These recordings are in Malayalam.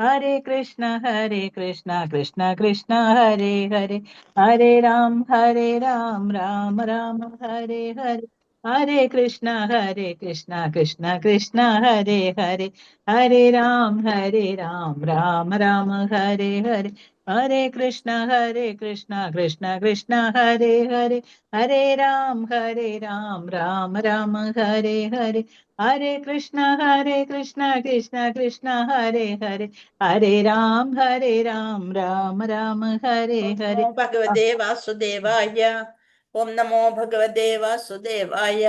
हरे कृष्ण कृष्ण कृष्ण हरे हरे, हरे राम राम राम हरे हरे, हरे कृष्ण कृष्ण कृष्ण हरे हरे, हरे राम राम राम हरे हरे, हरे कृष्ण कृष्ण कृष्ण हरे हरे, हरे राम राम राम हरे हरे, हरे कृष्ण कृष्ण कृष्ण हरे हरे, हरे राम राम राम हरे ഓം हरे। നമോ ഭഗവതേ വാസുദേവായ. ഓം നമോ ഭഗവതേ വാസുദേവായ.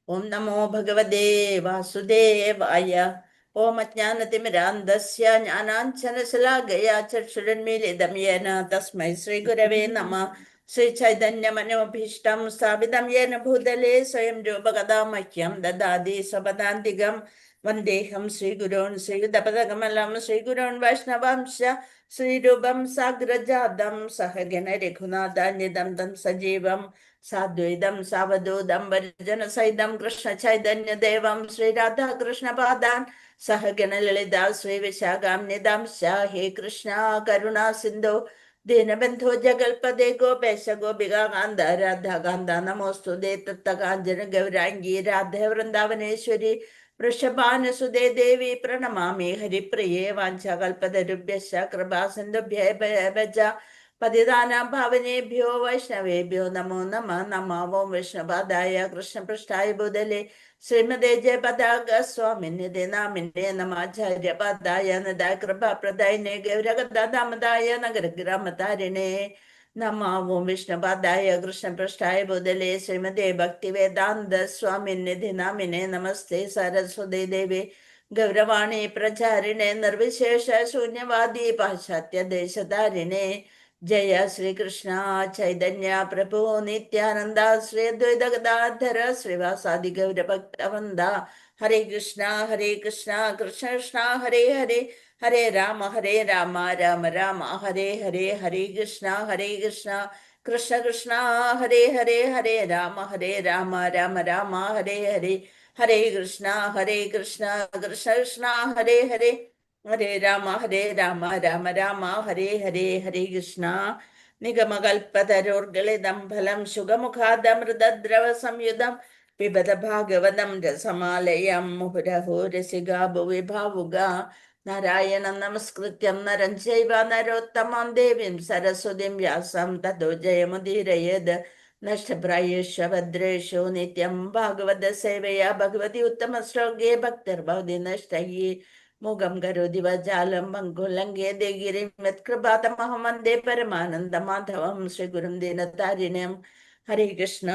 ഓം നമോ ഭഗവതേ വാസുദേവായ. ഓം അജ്ഞാനതിമിരാന്ധസ്യ ജ്ഞാനാഞ്ജനശലാകയാ ചക്ഷുരുന്മീലിതം യേന തസ്മൈ ശ്രീഗുരവേ നമഃ. ശ്രീചൈതന്യമനോഭീഷ്ടം സ്ഥാപിതം യേന ഭൂതലേ സ്വയം രൂപകഥാ മഹ്യം ദദാതി സ്വപദാന്തികം. വന്ദേഹം ശ്രീഗുരോൻ ശ്രീയുതപദകമലം ശ്രീഗുരോൻ വൈഷ്ണവാംശ ശ്രീരൂപം സാഗ്രജാതം സഹഗണ രഘുനാഥാന്യതം തം സജീവം സാദ്വൈതം സാവധൂതം പരിജന സഹിതം കൃഷ്ണ ചൈതന്യദേവം ശ്രീരാധാകൃഷ്ണപാദാൻ സഹഗണ ലളിത ശ്രീ വിശാഖാന്യതാംശ. ഹേ കൃഷ്ണ കരുണാ സിന്ധു ദീനബന്ധോ ജഗൽപദേ ഗോപേശ ഗോപികാന്ത രാധാകാന്ത നമോസ്തുതേ തപ്തകാഞ്ചന ഗൗരാംഗീ രാധേ വൃന്ദാവനേശ്വരി വൃഷഭാനുസുതേ ദേവി പ്രണമാമി ഹരിപ്രിയേ. വാഞ്ചകൽപതരുഭ്യശ്ച കൃപാസിന്ധുഭ്യഭജ പതിതാനാം ഭാവനേഭ്യോ വൈഷ്ണവേഭ്യോ നമോ നമ. നമാവോ വിഷ്ണുപാദായ കൃഷ്ണപൃഷ്ഠായ ഭൂതലേ ശ്രീമതേ ജയപതാക സ്വാമിന്യതേ നാമിന്യേ നമാചാര്യപാദായ നദാ കൃപാപ്രദായിനെ ഗൗരഗദാമതായ നഗരഗ്രാമതാരിണേ നമാവും വിഷ്ണുപാദായ കൃഷ്ണപൃഷ്ഠായ ഭൂതലേ ശ്രീമതേ ഭക്തിവേദാന്ത സ്വാമിന്യതി നാമിനെ നമസ്തേ സരസ്വതി ദേവി ഗൗരവാണി പ്രചാരിണേ നിർവിശേഷ ശൂന്യവാദി പാശ്ചാത്യ ദേശധാരിണേ. ജയ ശ്രീകൃഷ്ണ ചൈതന്യ പ്രഭു നിത്യാനന്ദ ശ്രീ അദ്വൈത ഗദാധര ശ്രീവാസാദി ഗൗരഭക്തവന്ദ. ഹരേ കൃഷ്ണ കൃഷ്ണ കൃഷ്ണ ഹരേ ഹരേ, ഹരേ രാമ രാമ രാമ ഹരേ ഹരേ, ഹരേ കൃഷ്ണ കൃഷ്ണ കൃഷ്ണ ഹരേ ഹരേ, ഹരേ രാമ രാമ രാമ ഹരേ ഹരേ, ഹരേ കൃഷ്ണ കൃഷ്ണ കൃഷ്ണ ഹരേ ഹരേ, ഹരേ രാമ രാമ രാമ ഹരേ ഹരേ, ഹരേ കൃഷ്ണ. നിഗമകൽപ്പതരോർഗളിതം ഫലം ശുഖമുഖാദമൃതദ്രവ സംയുതം പിബത ഭാഗവതം രസമാലയം മുഹുരഹോ രസികാ ഭുവി ഭാവുക. നാരായണം നമസ്കൃത്യം നരം ചൈവ നരോത്തമം ദേവീം സരസ്വതിം വ്യാസം തതോ ജയമുദീരയേത്. നഷ്ടപ്രായേഷു ഭദ്രേഷു നിത്യം ഭാഗവത സേവയാ ഭഗവതി ഉത്തമ ശ്ലോകേ ഭക്തിർഭവതി നഷ്ടയേ. മുഖം കരോതി വജാലം മങ്കുലങ്കേതേ ഗിരിം യത്കൃപാതമഹം വന്ദേ പരമാനന്ദ മാധവം ശ്രീഗുരും ദീനതാരിണം. ഹരേ കൃഷ്ണ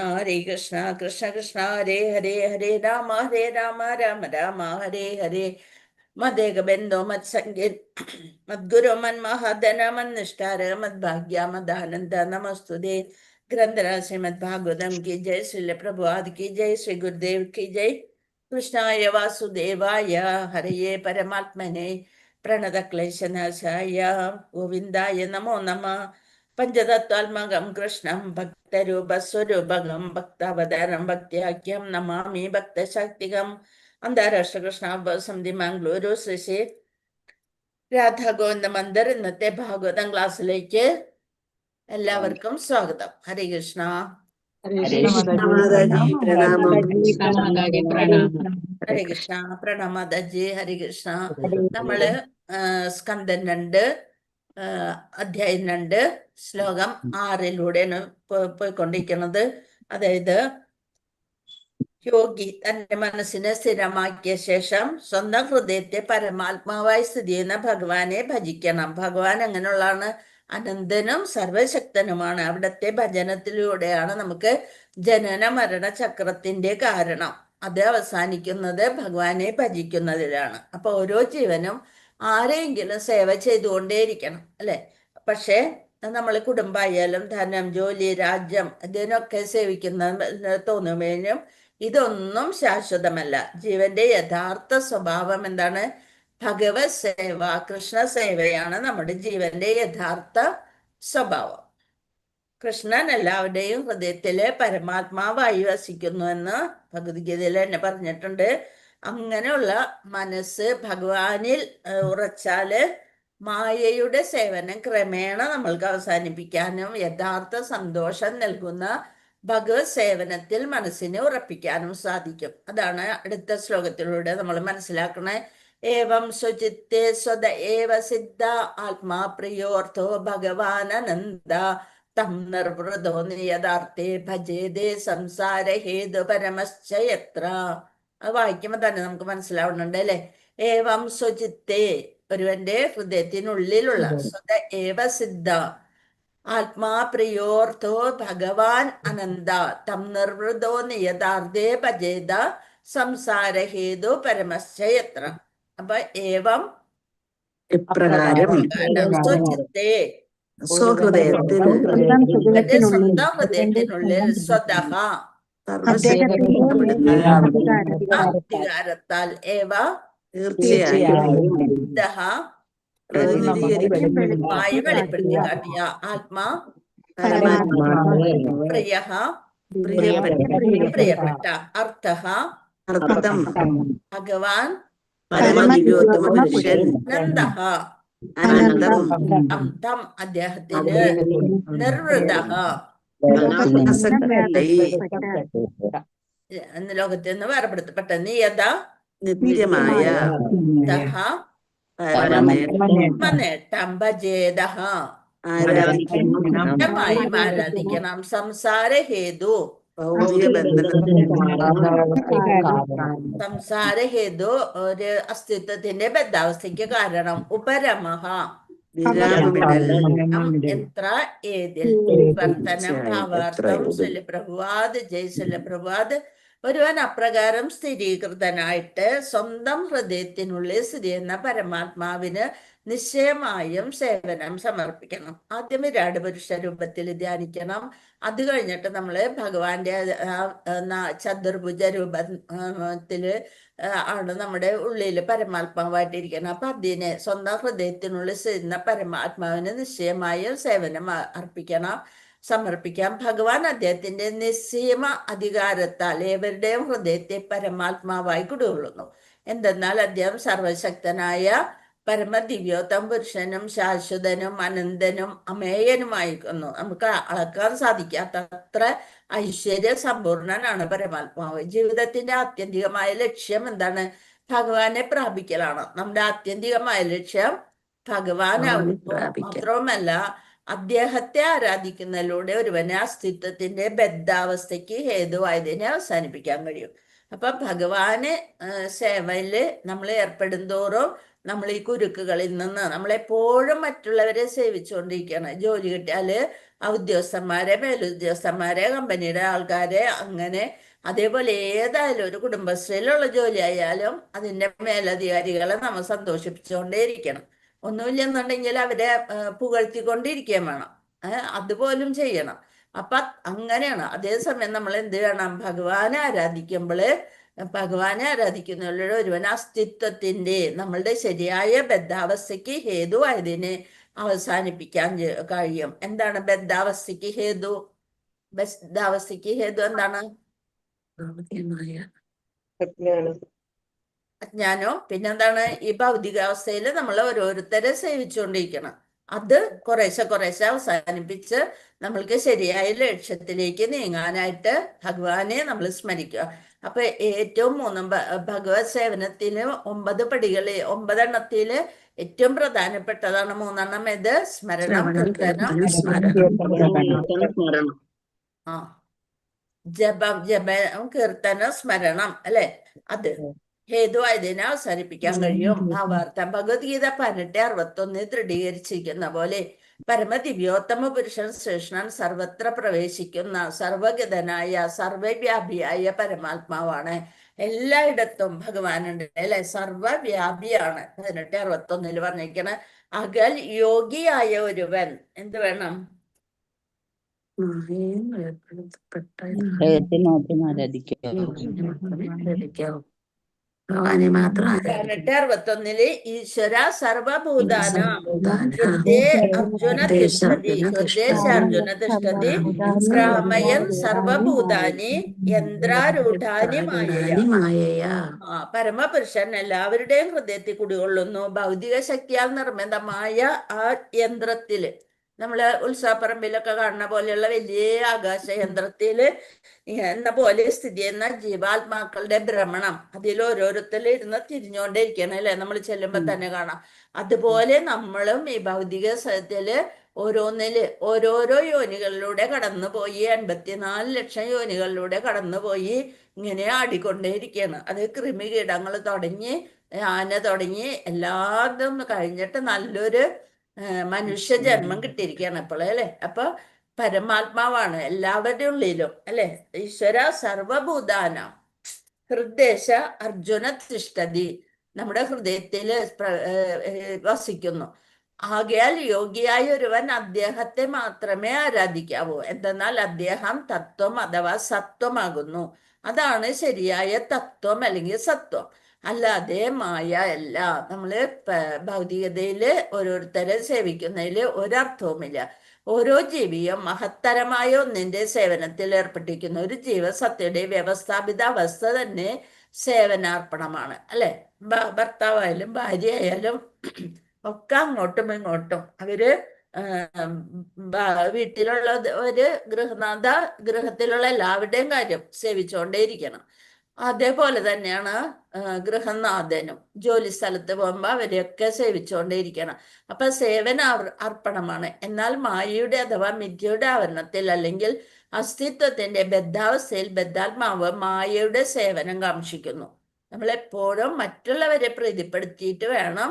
കൃഷ്ണ കൃഷ്ണ ഹരേ ഹരേ, ഹരേ രാമ രാമ രാമ ഹരേ ഹരേ. മദേകബന്ധോ മത്സംഗീർ മദ്ഗുരു മന്മഹാധന മന്നിഷ്ഠാര മദ്ഭാഗ്യ മദാനന്ദ നമസ്തുതേ. ഗ്രന്ഥരാജ ശ്രീമദ് ഭാഗവതം की जय, श्रील प्रभुपाद की जय, श्री गुरुदेव की जय. कृष्णाय वासुदेवाय हरये परमात्मने प्रणतक्लेशनाशाय गोविन्दाय नमो नमः. पञ्चतत्त्वात्मकं कृष्णं भक्तरूपस्वरूपकं भक्तावतारं भक्त्याख्यं नमामि भक्तशक्तिकम्. അന്താരാഷ്ട്ര കൃഷ്ണ സമിതി മംഗളൂരു ശ്രീ രാധാഗോവിന്ദ മന്ദിർ ഇന്നത്തെ ഭാഗവതം ക്ലാസ്സിലേക്ക് എല്ലാവർക്കും സ്വാഗതം. ഹരേ കൃഷ്ണ. हरे മാതാജി പ്രണാമം. പ്രണാമം. ഹരേ കൃഷ്ണ. പ്രണാമ മാതാജി. ഹരേ കൃഷ്ണ. നമ്മള് സ്കന്ദൻ 2 അധ്യായം 2 ശ്ലോകം 6 പോയിക്കൊണ്ടിരിക്കുന്നത്. അതായത് യോഗി തന്റെ മനസ്സിനെ സ്ഥിരമാക്കിയ ശേഷം സ്വന്തം ഹൃദയത്തെ പരമാത്മാവായി സ്ഥിതി ചെയ്യുന്ന ഭഗവാനെ ഭജിക്കണം. ഭഗവാൻ എങ്ങനെയുള്ളതാണ്? അനന്തനും സർവശക്തനുമാണ്. അവിടുത്തെ ഭജനത്തിലൂടെയാണ് നമുക്ക് ജനന മരണ ചക്രത്തിന്റെ കാരണം. അത് അവസാനിക്കുന്നത് ഭഗവാനെ ഭജിക്കുന്നതിലാണ്. അപ്പൊ ഓരോ ജീവനും ആരെയെങ്കിലും സേവ ചെയ്തുകൊണ്ടേയിരിക്കണം, അല്ലെ? പക്ഷെ നമ്മൾ കുടുംബമായാലും ധനം, ജോലി, രാജ്യം ഇതിനൊക്കെ സേവിക്കുന്ന തോന്നുമ്പോഴും ഇതൊന്നും ശാശ്വതമല്ല. ജീവന്റെ യഥാർത്ഥ സ്വഭാവം എന്താണ്? ഭഗവത് സേവ, കൃഷ്ണ സേവയാണ് നമ്മുടെ ജീവന്റെ യഥാർത്ഥ സ്വഭാവം. കൃഷ്ണൻ എല്ലാവരുടെയും ഹൃദയത്തില് പരമാത്മാവായി വസിക്കുന്നു എന്ന് ഭഗവത്ഗീതയിൽ തന്നെ പറഞ്ഞിട്ടുണ്ട്. അങ്ങനെയുള്ള മനസ്സ് ഭഗവാനിൽ ഉറച്ചാല് മായയുടെ സേവനം ക്രമേണ നമ്മൾക്ക് അവസാനിപ്പിക്കാനും യഥാർത്ഥ സന്തോഷം നൽകുന്ന ഭഗവത് സേവനത്തിൽ മനസ്സിനെ ഉറപ്പിക്കാനും സാധിക്കും. അതാണ് അടുത്ത ശ്ലോകത്തിലൂടെ നമ്മൾ മനസ്സിലാക്കണേ. ഏവം സ്വചിത്തേ സ്വത ഏവ സിദ്ധ ആത്മാ പ്രിയോർത്ഥോ ഭഗവാനന്ദ തം നിർവൃതോ നിയതാർത്ഥേ ഭജേതേ സംസാര ഹേതു പരമശ്ച യത്ര. അത് വായിക്കുമ്പോൾ തന്നെ നമുക്ക് മനസ്സിലാവുന്നുണ്ട് അല്ലെ. ഏവം സ്വചിത്തേ, ഒരുവന്റെ ഹൃദയത്തിനുള്ളിലുള്ള സ്വത ഏവ സിദ്ധ ആത്മാ പ്രിയോർത്ഥോ ഭഗവാൻ അനന്ത തം നിർവൃതോ നിയതാർത്ഥേ ഭജേത സംസാരഹേതു പരമശ്ച യത്ര. അപ്പൊ ഏവം ഇപ്രകാരം സ്വചിത്തേ, സ്വഹൃദയത്തിൽ തന്റെ സ്വന്തം ഹൃദയത്തിനുള്ളിൽ സ്വതഹ അധികാരത്താൽ ഏവ തീർച്ചയായും ദഹ മായി വെളിപ്പെടുത്തി കാട്ടിയ ആത്മാ പ്രിയഃ പ്രിയപ്പെട്ട അർത്ഥഃ അർത്ഥം ഭഗവാൻ പരമദിവ്യോത്തമ പുരുഷൻ നന്ദഃ അനന്തം തം അദ്ദേഹത്തിന് നിർവൃതഃ എന്ന ലോകത്തിൽ നിന്ന് വേർപെടുത്തപ്പെട്ട നിയത നിത്യമായ നേട്ടം ഭജേതഃ ആരാധിക്കണം സംസാര ഹേതു സംസാര ഹേതു ഒരു അസ്തിത്വത്തിന്റെ ബദ്ധാവസ്ഥയ്ക്ക് കാരണം ഉപരമഃ എത്ര ഏതിൽ വർത്തനം ഭാവാർത്ഥം ശല്യപ്രഭുവാദ് ജയ് ശല്യപ്രഭുവാദ്. ഒരുവൻ അപ്രകാരം സ്ഥിരീകൃതനായിട്ട് സ്വന്തം ഹൃദയത്തിനുള്ളിൽ സ്ഥിതി ചെയ്യുന്ന പരമാത്മാവിന് നിശ്ചയമായും സേവനം സമർപ്പിക്കണം. ആദ്യം വിരാട് പുരുഷ രൂപത്തിൽ ധ്യാനിക്കണം. അത് കഴിഞ്ഞിട്ട് നമ്മള് ഭഗവാന്റെ ചതുർഭുജ രൂപത്തില് ആണ് നമ്മുടെ ഉള്ളിൽ പരമാത്മാവായിട്ടിരിക്കണം. അപ്പൊ അതിനെ സ്വന്തം ഹൃദയത്തിനുള്ളിൽ ചെയ്യുന്ന പരമാത്മാവിന് നിശ്ചയമായും സേവനം സമർപ്പിക്കാം. ഭഗവാൻ അദ്ദേഹത്തിന്റെ നിസ്സീമ അധികാരത്താൽ ഏവരുടെയും ഹൃദയത്തെ പരമാത്മാവായി കുടികൊള്ളുന്നു. എന്തെന്നാൽ അദ്ദേഹം സർവശക്തനായ പരമദിവ്യോത്തം പുരുഷനും ശാശ്വതനും അനന്തനും അമേയനുമായിരിക്കുന്നു. നമുക്ക് അളക്കാൻ സാധിക്കാത്ത അത്ര ഐശ്വര്യ സമ്പൂർണനാണ് പരമാത്മാവ്. ജീവിതത്തിന്റെ ആത്യന്തികമായ ലക്ഷ്യം എന്താണ്? ഭഗവാനെ പ്രാപിക്കലാണ്. നമ്മുടെ ആത്യന്തികമായ ലക്ഷ്യം ഭഗവാനാകുന്നു. മാത്രവുമല്ല, അദ്ദേഹത്തെ ആരാധിക്കുന്നതിലൂടെ ഒരുവനെ അസ്തിത്വത്തിന്റെ ബദ്ധാവസ്ഥയ്ക്ക് ഹേതുവായതിനെ അവസാനിപ്പിക്കാൻ കഴിയും. അപ്പൊ ഭഗവാന് സേവയില് നമ്മൾ ഏർപ്പെടുന്തോറും നമ്മൾ ഈ കുരുക്കുകളിൽ നിന്ന് നമ്മളെപ്പോഴും മറ്റുള്ളവരെ സേവിച്ചുകൊണ്ടിരിക്കുകയാണ്. ജോലി കിട്ടിയാല് ഉദ്യോഗസ്ഥന്മാരെ, മേലുദ്യോഗസ്ഥന്മാരെ, കമ്പനിയുടെ ആൾക്കാരെ, അങ്ങനെ അതേപോലെ ഏതായാലും ഒരു കുടുംബശ്രീയിലുള്ള ജോലി ആയാലും അതിന്റെ മേലധികാരികളെ നമ്മൾ സന്തോഷിപ്പിച്ചുകൊണ്ടേയിരിക്കണം. ഒന്നുമില്ലെന്നുണ്ടെങ്കിൽ അവരെ പുകഴ്ത്തിക്കൊണ്ടിരിക്കുകയും വേണം. അതുപോലും ചെയ്യണം. അപ്പൊ അങ്ങനെയാണ്. അതേസമയം നമ്മൾ എന്ത് ചെയ്യണം? ഭഗവാനെ ആരാധിക്കുന്നതിലൂടെ ഒരുവൻ അസ്തിത്വത്തിന്റെ നമ്മളുടെ ശരിയായ ബദ്ധാവസ്ഥയ്ക്ക് ഹേതുവായതിനെ അവസാനിപ്പിക്കാൻ കഴിയും. എന്താണ് ബദ്ധാവസ്ഥയ്ക്ക് ഹേതു? ബദ്ധാവസ്ഥയ്ക്ക് ഹേതു എന്താണ്? അജ്ഞാനവും പിന്നെന്താണ്? ഈ ഭൗതികാവസ്ഥയിൽ നമ്മൾ ഓരോരുത്തരെ സേവിച്ചുകൊണ്ടിരിക്കണം. അത് കുറേശ്ശെ അവസാനിപ്പിച്ച് നമ്മൾക്ക് ശരിയായ ലക്ഷ്യത്തിലേക്ക് നീങ്ങാനായിട്ട് ഭഗവാനെ നമ്മൾ സ്മരിക്കുക. അപ്പൊ ഏറ്റവും ഭഗവത് സേവനത്തിന് 9 പടികളിൽ 9 എണ്ണത്തില് ഏറ്റവും പ്രധാനപ്പെട്ടതാണ് 3 എണ്ണം. ഇത് സ്മരണം, കീർത്തനം, ജപം, കീർത്തനം, സ്മരണം അല്ലെ. അത് ഹേതുവായതിനെ അവസാനിപ്പിക്കാൻ കഴിയും. ഭാവാർത്ഥം ഭഗവത്ഗീത 18:61 ദൃഢീകരിച്ചിരിക്കുന്ന പോലെ പരമദിവ്യോത്തമ പുരുഷൻ ശ്രേഷ്ഠൻ സർവത്ര പ്രവേശിക്കുന്ന സർവഗതനായ സർവവ്യാപിയായ പരമാത്മാവാണ്. എല്ലായിടത്തും ഭഗവാനുണ്ട് അല്ലെ. സർവവ്യാപിയാണ്. 18:61 പറഞ്ഞിരിക്കണ. അകൽ യോഗിയായ ഒരുവൻ എന്ത് വേണം? ഭഗവാനെ മാത്രം 1861 ഈശ്വര സർവഭൂതാന അർജുന തിഷ്ഠതി ഹൃദയ അർജുന തിഷ്ഠതി ഭ്രാമയൻ സർവഭൂതാനി യന്ത്രാരൂഢാനി മായയാ. പരമപുരുഷൻ എല്ലാവരുടെയും ഹൃദയത്തിൽ കുടികൊള്ളുന്നു. ഭൗതിക ശക്തിയാൽ നിർമ്മിതമായ ആ യന്ത്രത്തില്, നമ്മള് ഉത്സവപ്പറമ്പിലൊക്കെ കാണുന്ന പോലെയുള്ള വലിയ ആകാശ യന്ത്രത്തില് എന്ന പോലെ സ്ഥിതി ചെയ്യുന്ന ജീവാത്മാക്കളുടെ ഭ്രമണം, അതിൽ ഓരോരുത്തരും ഇരുന്ന് തിരിഞ്ഞുകൊണ്ടേയിരിക്കണം അല്ലെ, നമ്മൾ ചെല്ലുമ്പോ തന്നെ കാണാം. അതുപോലെ നമ്മളും ഈ ഭൗതിക സ്ഥലത്തില് ഓരോരോ യോനികളിലൂടെ കടന്നുപോയി, 84 ലക്ഷം യോനികളിലൂടെ കടന്നുപോയി ഇങ്ങനെ ആടിക്കൊണ്ടേയിരിക്കുകയാണ്. അത് കൃമികീടങ്ങൾ തുടങ്ങി ആന തുടങ്ങി എല്ലാതും കഴിഞ്ഞിട്ട് നല്ലൊരു മനുഷ്യ ജന്മം കിട്ടിയിരിക്കുകയാണ് ഇപ്പോഴേ അല്ലെ. അപ്പൊ പരമാത്മാവാണ് എല്ലാവരുടെ ഉള്ളിലും അല്ലെ. ഈശ്വര സർവഭൂതാന ഹൃദ്ദേശ അർജുന തിഷ്ഠതി, നമ്മുടെ ഹൃദയത്തില് വസിക്കുന്നു. ആകയാൽ യോഗിയായ ഒരുവൻ അദ്ദേഹത്തെ മാത്രമേ ആരാധിക്കാവൂ. എന്തെന്നാൽ അദ്ദേഹം തത്വം അഥവാ സത്വമാകുന്നു. അതാണ് ശരിയായ തത്വം അല്ലെങ്കിൽ സത്വം. അല്ലാതെ മായ അല്ല. നമ്മള് ഭൗതികതയില് ഓരോരുത്തരെ സേവിക്കുന്നതിൽ ഒരർത്ഥവുമില്ല. ഓരോ ജീവിയും മഹത്തരമായ ഒന്നിന്റെ സേവനത്തിൽ ഏർപ്പെട്ടിരിക്കുന്നു. ഒരു ജീവസത്തയുടെ വ്യവസ്ഥാപിത അവസ്ഥ തന്നെ സേവനാർപ്പണമാണ് അല്ലെ. ഭർത്താവായാലും ഭാര്യ ആയാലും ഒക്കെ അങ്ങോട്ടും ഇങ്ങോട്ടും അവര് വീട്ടിലുള്ള ഒരു ഗൃഹത്തിലുള്ള എല്ലാവരുടെയും കാര്യം സേവിച്ചുകൊണ്ടേയിരിക്കണം. അതേപോലെ തന്നെയാണ് ഗൃഹനാഥനും ജോലി സ്ഥലത്ത് പോകുമ്പോൾ അവരെയൊക്കെ സേവിച്ചുകൊണ്ടേയിരിക്കണം. അപ്പൊ സേവന അർപ്പണമാണ്. എന്നാൽ മായയുടെ അഥവാ മിഥ്യയുടെ ആവരണത്തിൽ അല്ലെങ്കിൽ അസ്തിത്വത്തിന്റെ ബദ്ധാവസ്ഥയിൽ ബദ്ധാത്മാവ് മായയുടെ സേവനം കാക്ഷിക്കുന്നു. നമ്മളെപ്പോഴും മറ്റുള്ളവരെ പ്രീതിപ്പെടുത്തിയിട്ട് വേണം,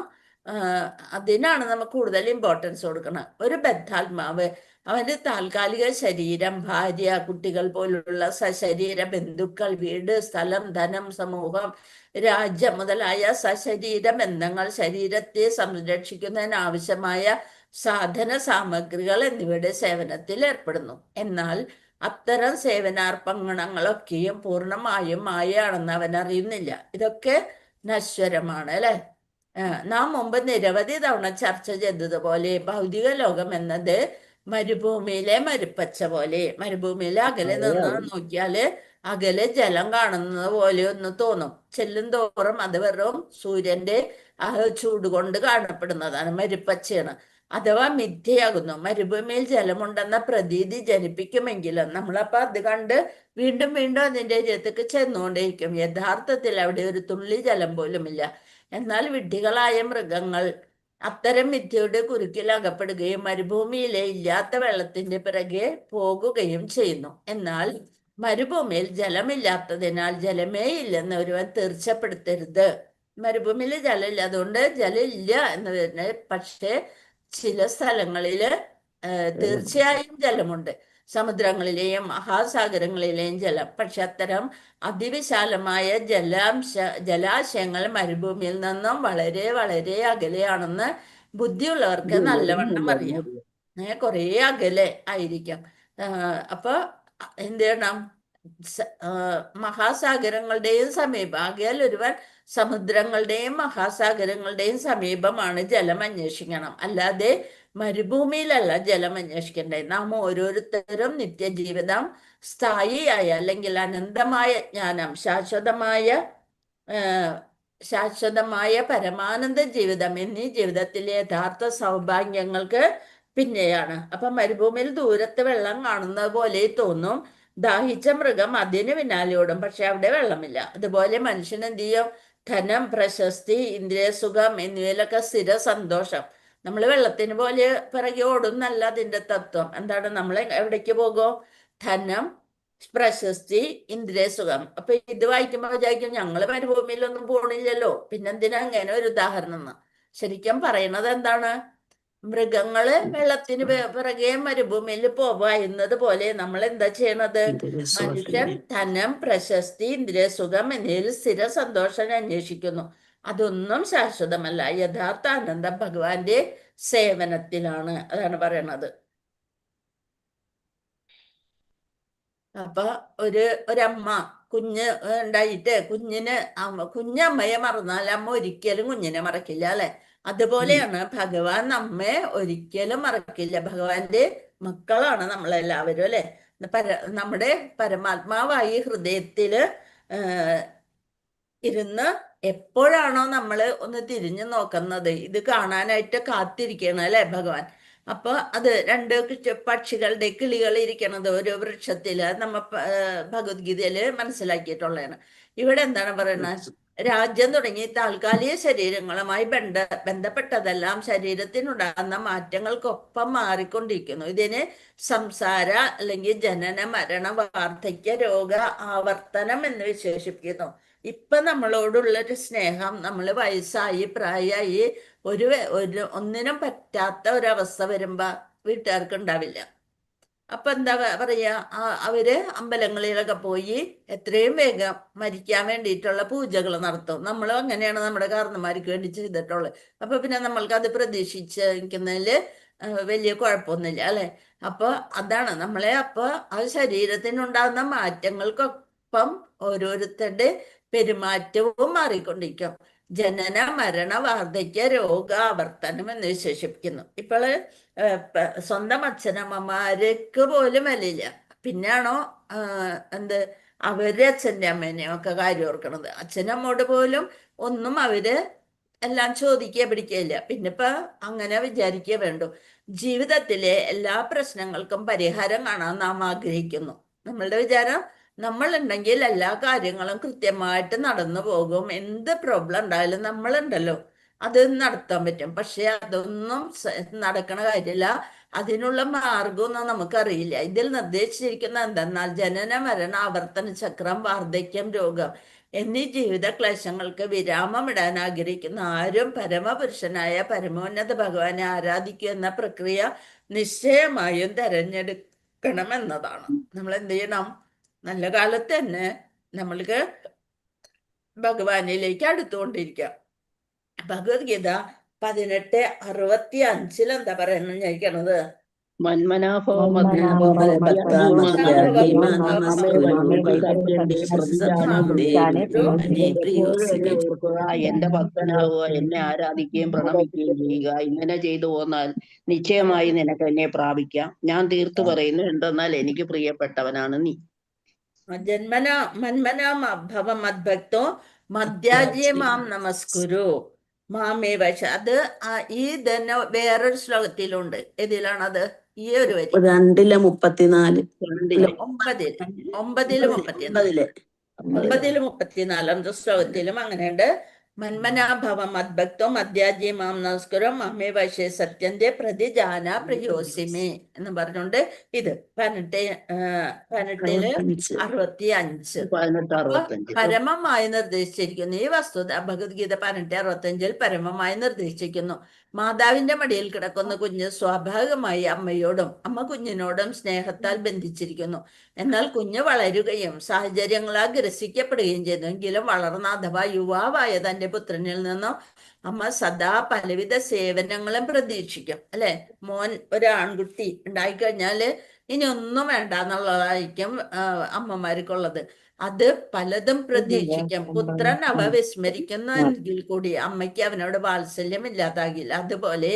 അതിനാണ് നമുക്ക് കൂടുതൽ ഇമ്പോർട്ടൻസ് കൊടുക്കണം. ഒരു ബദ്ധാത്മാവ് അവന്റെ താൽക്കാലിക ശരീരം, ഭാര്യ, കുട്ടികൾ പോലുള്ള സശരീര ബന്ധുക്കൾ, വീട്, സ്ഥലം, ധനം, സമൂഹം, രാജ്യം മുതലായ സശരീര ബന്ധങ്ങൾ, ശരീരത്തെ സംരക്ഷിക്കുന്നതിന് ആവശ്യമായ സാധന സാമഗ്രികൾ എന്നിവയുടെ സേവനത്തിൽ ഏർപ്പെടുന്നു. എന്നാൽ അത്തരം സേവനാർപ്പണങ്ങളൊക്കെയും പൂർണ്ണമായും മായയാണെന്ന് അവൻ അറിയുന്നില്ല. ഇതൊക്കെ നശ്വരമാണ് അല്ലെ. നാം മുമ്പ് നിരവധി തവണ ചർച്ച ചെയ്തതുപോലെ ഭൗതിക ലോകം എന്നത് മരുഭൂമിയിലെ മരുപ്പച്ച പോലെ. മരുഭൂമിയിലെ അകലെ നിന്ന് നോക്കിയാല് അകലെ ജലം കാണുന്നത് പോലെ ഒന്ന് തോന്നും. ചെല്ലും തോറും അത് വെറും സൂര്യന്റെ ആ ചൂട് കൊണ്ട് കാണപ്പെടുന്നതാണ്, മരുപ്പച്ചയാണ്. അഥവാ മിഥ്യയാകുന്നു. മരുഭൂമിയിൽ ജലമുണ്ടെന്ന പ്രതീതി ജനിപ്പിക്കുമെങ്കിലും നമ്മളപ്പോ അത് കണ്ട് വീണ്ടും വീണ്ടും അതിന്റെ രഥക്ക് ചെന്നുകൊണ്ടേയിരിക്കും. യഥാർത്ഥത്തിൽ അവിടെ ഒരു തുള്ളി ജലം പോലുമില്ല. എന്നാൽ വിഡ്ഢികളായ മൃഗങ്ങൾ അത്തരം മിഥ്യയുടെ കുരുക്കിൽ അകപ്പെടുകയും മരുഭൂമിയിലെ ഇല്ലാത്ത വെള്ളത്തിന്റെ പിറകെ പോകുകയും ചെയ്യുന്നു. എന്നാൽ മരുഭൂമിയിൽ ജലമില്ലാത്തതിനാൽ ജലമേ ഇല്ലെന്ന് ഒരുവൻ തീർച്ചപ്പെടുത്തരുത്. മരുഭൂമിയിൽ ജലമില്ല, അതുകൊണ്ട് ജലം ഇല്ല എന്ന് വരുന്നത്. പക്ഷേ ചില സ്ഥലങ്ങളില് തീർച്ചയായും ജലമുണ്ട്, സമുദ്രങ്ങളിലെയും മഹാസാഗരങ്ങളിലെയും ജലം. പക്ഷെ അത്തരം അതിവിശാലമായ ജലാശയങ്ങൾ മരുഭൂമിയിൽ നിന്നും വളരെ വളരെ അകലെയാണെന്ന് ബുദ്ധിയുള്ളവർക്ക് നല്ലവണ്ണം അറിയാം. കുറേ അകലെ ആയിരിക്കാം. അപ്പൊ എന്ത് ചെയ്യണം? മഹാസാഗരങ്ങളുടെയും സമീപം ആകയാൽ ഒരുവൻ സമുദ്രങ്ങളുടെയും മഹാസാഗരങ്ങളുടെയും സമീപമാണ് ജലം അന്വേഷിക്കണം. അല്ലാതെ മരുഭൂമിയിലല്ല ജലം അന്വേഷിക്കേണ്ടത്. നാം ഓരോരുത്തരും നിത്യജീവിതം, സ്ഥായിയായ അല്ലെങ്കിൽ അനന്തമായ ജ്ഞാനം, ശാശ്വതമായ പരമാനന്ദ ജീവിതം എന്നീ ജീവിതത്തിലെ യഥാർത്ഥ സൗഭാഗ്യങ്ങൾക്ക് പിന്നെയാണ്. അപ്പൊ മരുഭൂമിയിൽ ദൂരത്ത് വെള്ളം കാണുന്നത് പോലെ തോന്നും. ദാഹിച്ച മൃഗം അതിന് പിന്നാലെ ഓടും, പക്ഷെ അവിടെ വെള്ളമില്ല. അതുപോലെ മനുഷ്യൻ എന്ത് ചെയ്യും? ധനം, പ്രശസ്തി, ഇന്ദ്രിയ സുഖം എന്നിവയിലൊക്കെ സ്ഥിര സന്തോഷം. നമ്മൾ വെള്ളത്തിന് പോലെ പിറകെ ഓടുന്നല്ല അതിന്റെ തത്വം. എന്താണ്? നമ്മൾ എവിടേക്ക് പോകും? ധനം, പ്രശസ്തി, ഇന്ദ്രിയ സുഖം. അപ്പൊ ഇത് വായിക്കുമ്പോൾ വിചാരിക്കും ഞങ്ങള് മരുഭൂമിയിലൊന്നും പോണില്ലല്ലോ, പിന്നെന്തിനാ അങ്ങനെ ഒരു ഉദാഹരണം എന്ന്. ശരിക്കും പറയണത് എന്താണ്? മൃഗങ്ങള് വെള്ളത്തിന് പിറകെ മരുഭൂമിയിൽ പോവായുന്നത് പോലെ നമ്മൾ എന്താ ചെയ്യണത്? മനുഷ്യൻ ധനം, പ്രശസ്തി, ഇന്ദ്രിയ സുഖം എന്നിവയിൽ സ്ഥിര സന്തോഷം അന്വേഷിക്കുന്നു. അതൊന്നും ശാശ്വതമല്ല. യഥാർത്ഥ ആനന്ദം ഭഗവാന്റെ സേവനത്തിലാണ്. അതാണ് പറയണത്. അപ്പൊ ഒരമ്മ കുഞ്ഞ് ഉണ്ടായിട്ട് കുഞ്ഞമ്മയെ മറന്നാൽ അമ്മ ഒരിക്കലും കുഞ്ഞിനെ മറക്കില്ല അല്ലെ. അതുപോലെയാണ് ഭഗവാൻ നമ്മെ ഒരിക്കലും മറക്കില്ല. ഭഗവാന്റെ മക്കളാണ് നമ്മളെല്ലാവരും അല്ലെ. നമ്മുടെ പരമാത്മാവായി ഹൃദയത്തില് ഇരുന്ന് എപ്പോഴാണോ നമ്മൾ ഒന്ന് തിരിഞ്ഞു നോക്കുന്നത് ഇത് കാണാനായിട്ട് കാത്തിരിക്കണം അല്ലെ ഭഗവാൻ. അപ്പൊ അത് രണ്ട് പക്ഷികളുടെ കിളികൾ ഇരിക്കണത് ഒരു വൃക്ഷത്തില് നമ്മ ഭഗവത്ഗീതയില് മനസ്സിലാക്കിയിട്ടുള്ളതാണ്. ഇവിടെ എന്താണ് പറയുന്നത്? രാജ്യം തുടങ്ങി താൽക്കാലിക ശരീരങ്ങളുമായി ബന്ധപ്പെട്ടതെല്ലാം ശരീരത്തിനുണ്ടാകുന്ന മാറ്റങ്ങൾക്കൊപ്പം മാറിക്കൊണ്ടിരിക്കുന്നു. ഇതിന് സംസാര അല്ലെങ്കിൽ ജനന മരണ വാർദ്ധക്യ രോഗ ആവർത്തനം എന്ന് വിശേഷിപ്പിക്കുന്നു. ഇപ്പൊ നമ്മളോടുള്ളൊരു സ്നേഹം നമ്മൾ വയസ്സായി പ്രായമായി ഒന്നിനും പറ്റാത്ത ഒരവസ്ഥ വരുമ്പോ വീട്ടുകാർക്ക് ഉണ്ടാവില്ല. അപ്പൊ എന്താ പറയാ, അവര് അമ്പലങ്ങളിലൊക്കെ പോയി എത്രയും വേഗം മരിക്കാൻ വേണ്ടിയിട്ടുള്ള പൂജകൾ നടത്തും. നമ്മളും അങ്ങനെയാണ് നമ്മുടെ കാരണന്മാർക്ക് വേണ്ടി ചെയ്തിട്ടുള്ളത്. അപ്പൊ പിന്നെ നമ്മൾക്ക് അത് പ്രതീക്ഷിച്ച് നിൽക്കുന്നതില് വലിയ കുഴപ്പമൊന്നുമില്ല അല്ലെ. അപ്പൊ അതാണ് നമ്മളെ അപ്പൊ ആ ശരീരത്തിനുണ്ടാകുന്ന മാറ്റങ്ങൾക്കൊപ്പം ഓരോരുത്തരുടെ പെരുമാറ്റവും മാറിക്കൊണ്ടിരിക്കും. ജനന മരണ വാർദ്ധക്യ രോഗാവർത്തനം എന്ന് വിശേഷിപ്പിക്കുന്നു. ഇപ്പോള് സ്വന്തം അച്ഛനമ്മമാർക്ക് പോലും വിലയില്ല, പിന്നാണോ എന്ത് അവരുടെ അച്ഛൻ്റെ അമ്മേനെയും ഒക്കെ കാര്യം ഓർക്കണത്. അച്ഛനമ്മോട് പോലും ഒന്നും അവര് എല്ലാം ചോദിക്കുക പിടിക്കുകയില്ല. പിന്നെ ഇപ്പൊ അങ്ങനെ വിചാരിക്കുക വേണ്ടു. ജീവിതത്തിലെ എല്ലാ പ്രശ്നങ്ങൾക്കും പരിഹാരം കാണാൻ നാം ആഗ്രഹിക്കുന്നു. നമ്മളുടെ വിചാരം നമ്മളുണ്ടെങ്കിൽ എല്ലാ കാര്യങ്ങളും കൃത്യമായിട്ട് നടന്നു പോകും. എന്ത് പ്രോബ്ലം ഉണ്ടായാലും നമ്മളുണ്ടല്ലോ അത് നടത്താൻ പറ്റും. പക്ഷെ അതൊന്നും നടക്കണ കാര്യമില്ല. അതിനുള്ള മാർഗമൊന്നും നമുക്കറിയില്ല. ഇതിൽ നിർദ്ദേശിച്ചിരിക്കുന്ന എന്തെന്നാൽ ജനന മരണ ആവർത്തന ചക്രം, വാർദ്ധക്യം, രോഗം എന്നീ ജീവിത ക്ലേശങ്ങൾക്ക് വിരാമം ഇടാൻ ആഗ്രഹിക്കുന്ന ആരും പരമപുരുഷനായ പരമോന്നത ഭഗവാനെ ആരാധിക്കുക എന്ന പ്രക്രിയ നിശ്ചയമായും തെരഞ്ഞെടുക്കണം എന്നതാണ്. നമ്മൾ എന്ത് ചെയ്യണം? നല്ല കാലത്ത് തന്നെ നമ്മൾക്ക് ഭഗവാനിലേക്ക് അടുത്തുകൊണ്ടിരിക്കാം. ഭഗവത്ഗീത 18:65 എന്താ പറയുന്നത്? എന്റെ ഭക്തനാവുക, എന്നെ ആരാധിക്കുകയും പ്രണമിക്കുകയും ചെയ്യുക. ഇങ്ങനെ ചെയ്തു പോന്നാൽ നിശ്ചയമായി നിനക്ക് എന്നെ പ്രാപിക്കാം. ഞാൻ തീർത്തു പറയുന്നു, എന്തെന്നാൽ എനിക്ക് പ്രിയപ്പെട്ടവനാണ് നീ. മന്മനാഭവ മദ്ഭക്തോ മദ്യാജ്യേ മാം നമസ്കുരു മാമേ വശ. അത് ഈ തന്നെ വേറൊരു ശ്ലോകത്തിലുണ്ട്. ഏതിലാണത്? ഈ ഒരു വരി 2:34. 9:34 ശ്ലോകത്തിലും അങ്ങനെയുണ്ട്. മന്മനാഭവ മദ്ഭക്തോ മദ്യാജ്യേ മാം നമസ്കുരം മമേ വശേ സത്യന്റെ പ്രതിജാന പ്രിയോസിമേ എന്ന് പറഞ്ഞുകൊണ്ട് ഇത് 18:65 പരമമായി നിർദ്ദേശിച്ചിരിക്കുന്നു. ഈ വസ്തുത ഭഗവത്ഗീത 18:65 പരമമായി നിർദ്ദേശിച്ചിരിക്കുന്നു. മാതാവിന്റെ മടിയിൽ കിടക്കുന്ന കുഞ്ഞ് സ്വാഭാവികമായി അമ്മയോടും അമ്മ കുഞ്ഞിനോടും സ്നേഹത്താൽ ബന്ധിച്ചിരിക്കുന്നു. എന്നാൽ കുഞ്ഞ് വളരുകയും സാഹചര്യങ്ങളാൽ ഗ്രസിക്കപ്പെടുകയും ചെയ്യുന്നു. എങ്കിലും വളർന്ന അഥവാ യുവാവായ തന്റെ പുത്രനിൽ നിന്നും അമ്മ സദാ പലവിധ സേവനങ്ങളും പ്രതീക്ഷിക്കും അല്ലെ. മോൻ ഒരു ആൺകുട്ടി ഉണ്ടായിക്കഴിഞ്ഞാല് ഇനി ഒന്നും വേണ്ട എന്നുള്ളതായിരിക്കും അമ്മമാർക്കുള്ളത്. അത് പലതും പ്രതീക്ഷിക്കും. പുത്രൻ അവ വിസ്മരിക്കുന്നെങ്കിൽ കൂടി അമ്മയ്ക്ക് അവനോട് വാത്സല്യം ഇല്ലാതാകില്ല. അതുപോലെ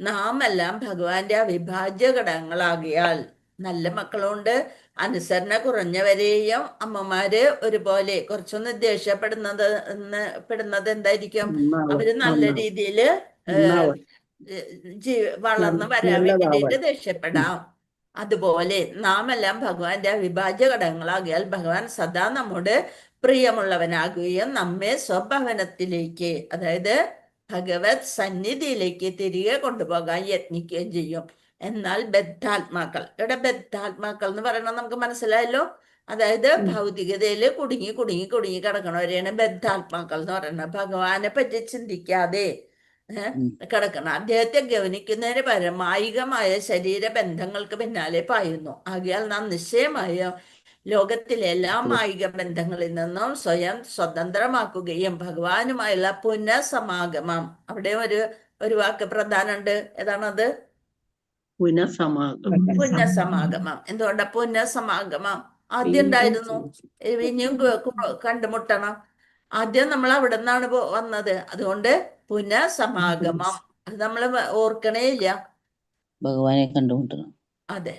നാം എല്ലാം ഭഗവാന്റെ അവിഭാജ്യ ഘടകങ്ങളാകിയാൽ നല്ല മക്കളുണ്ട്, അനുസരണ കുറഞ്ഞവരെയും അമ്മമാര് ഒരുപോലെ കുറച്ചൊന്ന് ദേഷ്യപ്പെടുന്നത് എന്തായിരിക്കും? അവര് നല്ല രീതിയില് വളർന്നു വരാൻ വേണ്ടിയിട്ട് ദേഷ്യപ്പെടാം. അതുപോലെ നാം എല്ലാം ഭഗവാന്റെ അവിഭാജ്യ ഘടകങ്ങളാകിയാൽ ഭഗവാൻ സദാ നമ്മോട് പ്രിയമുള്ളവനാകുകയും നമ്മെ സ്വഭവനത്തിലേക്ക്, അതായത് ഭഗവത് സന്നിധിയിലേക്ക് തിരികെ കൊണ്ടുപോകാൻ യത്നിക്കുകയും ചെയ്യും. എന്നാൽ ബദ്ധാത്മാക്കൾ, ഇവിടെ ബദ്ധാത്മാക്കൾ എന്ന് പറയുന്നത് നമുക്ക് മനസ്സിലായല്ലോ. അതായത് ഭൗതികതയില് കുടുങ്ങി കുടുങ്ങി കുടുങ്ങി കിടക്കണവരെയാണ് ബദ്ധാത്മാക്കൾ എന്ന് പറയുന്നത്. ഭഗവാനെ പറ്റി ചിന്തിക്കാതെ കിടക്കണം. അദ്ദേഹത്തെ ഗവനിക്കുന്നതിന് പകരം മായികമായ ശരീരബന്ധങ്ങൾക്ക് പിന്നാലെ പായുന്നു. ആകയാൽ നാം നിശ്ചയമായും ലോകത്തിലെ എല്ലാ മായിക ബന്ധങ്ങളിൽ നിന്നും സ്വയം സ്വതന്ത്രമാക്കുകയും ഭഗവാനുമായുള്ള പുനഃസമാഗമം, അവിടെ ഒരു വാക്ക് പ്രധാനമുണ്ട്. ഏതാണത്? പുനഃസമാഗമം. പുനഃസമാഗമം. എന്തുകൊണ്ടാ പുനഃസമാഗമം? ആദ്യം ഉണ്ടായിരുന്നു. ഇനിയും കണ്ടുമുട്ടണം. ആദ്യം നമ്മൾ അവിടെ നിന്നാണ് വന്നത്. അതുകൊണ്ട് പുനഃസമാഗമം അത് നമ്മൾ ഓർക്കണേ ഇല്ല. ഭഗവാനെ കണ്ടുമുട്ടണം. അതെ,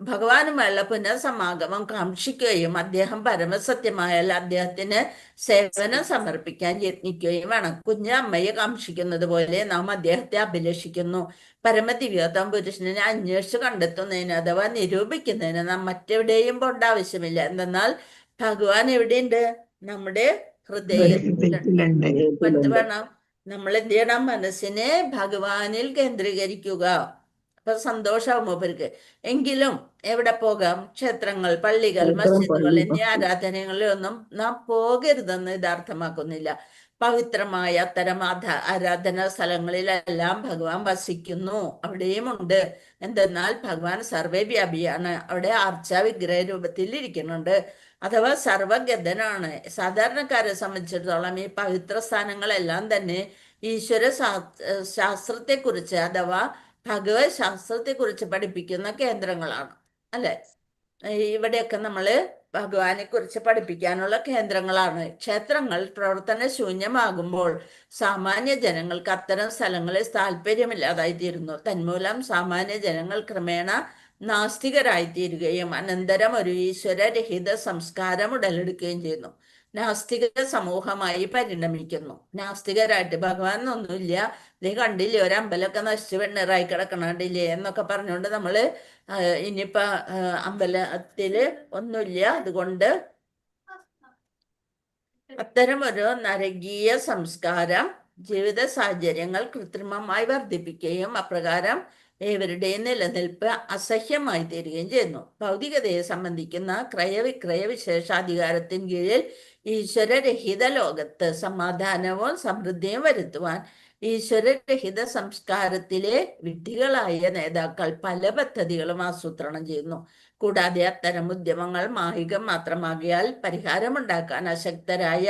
ഭഗവാനുമായുള്ള പുനഃസമാഗമം കാക്ഷിക്കുകയും അദ്ദേഹം പരമസത്യമായാൽ അദ്ദേഹത്തിന് സേവനം സമർപ്പിക്കാൻ യത്നിക്കുകയും വേണം. കുഞ്ഞമ്മയെ കാക്ഷിക്കുന്നത് പോലെ നാം അദ്ദേഹത്തെ അഭിലഷിക്കുന്നു. പരമദിവ്യോത്തമ പുരുഷനെ അന്വേഷിച്ച് കണ്ടെത്തുന്നതിന് അഥവാ നിരൂപിക്കുന്നതിന് നാം മറ്റെവിടെയും പോണ്ട ആവശ്യമില്ല. എന്തെന്നാൽ ഭഗവാൻ എവിടെയുണ്ട്? നമ്മുടെ ഹൃദയത്തിലുണ്ട്. വേണം നമ്മൾ എന്ത് ചെയ്യണം? മനസ്സിനെ ഭഗവാനിൽ കേന്ദ്രീകരിക്കുക. അപ്പൊ സന്തോഷാവും മൂപ്പർക്ക്. എങ്കിലും എവിടെ പോകാം? ക്ഷേത്രങ്ങൾ, പള്ളികൾ, മസ്ജിദുകൾ എന്നീ ആരാധനകളിലൊന്നും നാം പോകരുതെന്ന് ഇത് അർത്ഥമാക്കുന്നില്ല. പവിത്രമായ അത്തരം ആരാധനാ സ്ഥലങ്ങളിലെല്ലാം ഭഗവാൻ വസിക്കുന്നു, അവിടെയും ഉണ്ട്. എന്തെന്നാൽ ഭഗവാൻ സർവ്വവ്യാപിയാണ്. അവിടെ ആർച്ചാ വിഗ്രഹ രൂപത്തിൽ ഇരിക്കുന്നുണ്ട്, അഥവാ സർവഗതനാണ്. സാധാരണക്കാരെ സംബന്ധിച്ചിടത്തോളം ഈ പവിത്ര സ്ഥാനങ്ങളെല്ലാം തന്നെ ഈശ്വര ശാസ്ത്രത്തെക്കുറിച്ച് അഥവാ ഭഗവത് ശാസ്ത്രത്തെക്കുറിച്ച് പഠിപ്പിക്കുന്ന കേന്ദ്രങ്ങളാണ്, അല്ലെ? ഇവിടെയൊക്കെ നമ്മള് ഭഗവാനെ കുറിച്ച് പഠിപ്പിക്കാനുള്ള കേന്ദ്രങ്ങളാണ്. ക്ഷേത്രങ്ങൾ പ്രവർത്തന ശൂന്യമാകുമ്പോൾ സാമാന്യ ജനങ്ങൾക്ക് അത്തരം സ്ഥലങ്ങളിൽ താല്പര്യമില്ലാതായിത്തീരുന്നു. തന്മൂലം സാമാന്യ ജനങ്ങൾ ക്രമേണ നാസ്തികരായിത്തീരുകയും അനന്തരം ഒരു ഈശ്വരരഹിത സംസ്കാരം ഉടലെടുക്കുകയും ചെയ്യുന്നു. നാസ്തിക സമൂഹമായി പരിണമിക്കുന്നു. നാസ്തികരായിട്ട് ഭഗവാൻ ഒന്നുമില്ല, നീ കണ്ടില്ലേ ഒരു അമ്പലമൊക്കെ നശിച്ചു വെണ്ണീറായി കിടക്കണണ്ടില്ലേ എന്നൊക്കെ പറഞ്ഞുകൊണ്ട് നമ്മള് ഇനിയിപ്പൊ അമ്പലത്തില് ഒന്നുമില്ല. അതുകൊണ്ട് അത്തരം ഒരു നരകീയ സംസ്കാരം ജീവിത സാഹചര്യങ്ങൾ കൃത്രിമമായി വർദ്ധിപ്പിക്കുകയും അപ്രകാരം ഏവരുടെയും നിലനിൽപ്പ് അസഹ്യമായി തീരുകയും ചെയ്യുന്നു. ഭൗതികതയെ സംബന്ധിക്കുന്ന ക്രയവിക്രയ വിശേഷാധികാരത്തിന് കീഴിൽ ഈശ്വരരഹിത ലോകത്ത് സമാധാനവും സമൃദ്ധിയും വരുത്തുവാൻ ഈശ്വരരഹിത സംസ്കാരത്തിലെ വിഡ്ഢികളായ നേതാക്കൾ പല പദ്ധതികളും ആസൂത്രണം ചെയ്യുന്നു. കൂടാതെ അത്തരം ഉദ്യമങ്ങൾ മാഹികം മാത്രമാകിയാൽ പരിഹാരമുണ്ടാക്കാൻ അശക്തരായ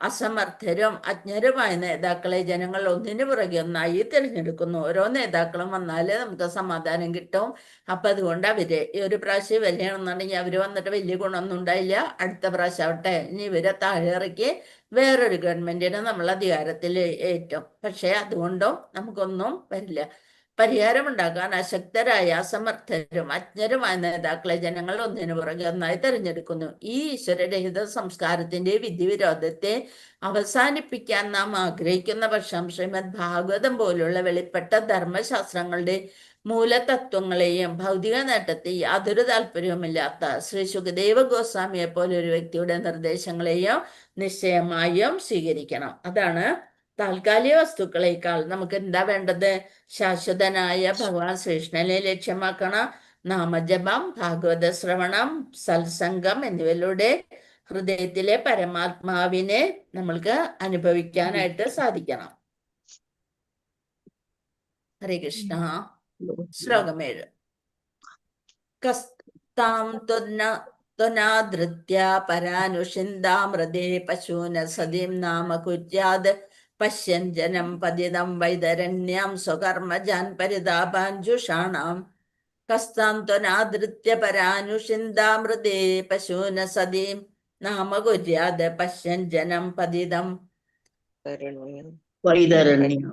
അസമർത്ഥരും അജ്ഞരുമായ നേതാക്കളെ ജനങ്ങൾ ഒന്നിനു പുറകെ ഒന്നായി തിരഞ്ഞെടുക്കുന്നു. ഓരോ നേതാക്കളും വന്നാലേ നമുക്ക് സമാധാനം കിട്ടും. അപ്പൊ അതുകൊണ്ട് അവര് ഈ ഒരു പ്രാവശ്യം വലിയാണെന്നുണ്ടെങ്കിൽ അവര് വന്നിട്ട് വലിയ ഗുണമൊന്നും ഉണ്ടായില്ല, അടുത്ത പ്രാവശ്യം ആവട്ടെ ഇനി ഇവരെ താഴെ ഇറക്കി വേറൊരു ഗവൺമെന്റിനെ നമ്മൾ അധികാരത്തിൽ ഏറ്റും. പക്ഷെ അതുകൊണ്ടും നമുക്കൊന്നും വരില്ല. പരിഹാരമുണ്ടാക്കാൻ അശക്തരായ അസമർത്ഥരും അജ്ഞരുമായ നേതാക്കളെ ജനങ്ങൾ ഒന്നിനു പുറകെ ഒന്നായി തെരഞ്ഞെടുക്കുന്നു. ഈ ഈശ്വരരഹിത സംസ്കാരത്തിന്റെ വിധിവിരോധത്തെ അവസാനിപ്പിക്കാൻ നാം ആഗ്രഹിക്കുന്ന പക്ഷം ശ്രീമദ് ഭാഗവതം പോലുള്ള വെളിപ്പെട്ട ധർമ്മശാസ്ത്രങ്ങളുടെ മൂലതത്വങ്ങളെയും ഭൗതിക നേട്ടത്തെ യാതൊരു താല്പര്യവുമില്ലാത്ത ശ്രീ സുഖദേവ ഗോസ്വാമിയെ പോലെ ഒരു വ്യക്തിയുടെ നിർദ്ദേശങ്ങളെയും നിശ്ചയമായും സ്വീകരിക്കണം. അതാണ് താൽക്കാലിക വസ്തുക്കളേക്കാൾ നമുക്ക് എന്താ വേണ്ടത്? ശാശ്വതനായ ഭഗവാൻ ശ്രീകൃഷ്ണനെ ലക്ഷ്യമാക്കണം. നാമജപം, ഭാഗവത ശ്രവണം, സത്സംഗം എന്നിവയിലൂടെ ഹൃദയത്തിലെ പരമാത്മാവിനെ നമ്മൾക്ക് അനുഭവിക്കാനായിട്ട് സാധിക്കണം. ഹരേ കൃഷ്ണ. ശ്ലോകം 7. കസ്താം ത്വനാധൃത്യ പരാനുഷിന്ദാമൃതേ പശൂന സതീം നാമ കുര്യാത് പശ്യൻ ജനം പതിതം വൈതരണ്യം സ്വകർമ്മജാൻ പരിതാപാഞ്ജുഷാണാം. കസ്താം ത്വനാധൃത്യ പരാനുഷിന്ദാമൃതേ പശൂന സതീം നാമ കുര്യാത് പശ്യൻ ജനം പതിതം വൈതരണ്യം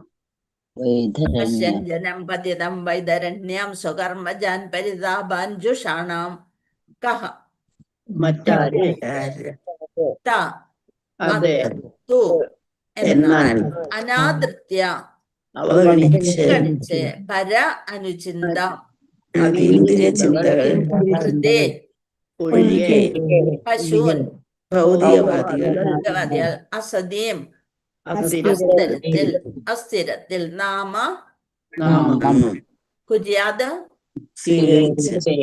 പശ്യൻ ജനം പതിതം വൈതരണ്യം സ്വകർമ്മജാൻ പരിതാപാഞ്ജുഷാണാം. കഹ മറ്റാര് ത അതെ തു എന്നാൽ അനാദൃത്യ അവഗണിച്ച് പര അനുചിന്ത ഹൃദേ ഒഴികെ പശൂൻ ഭൗതികവാദികൾ അസതീം അസ്ഥിരത്തിൽ നാമ കുര്യാത്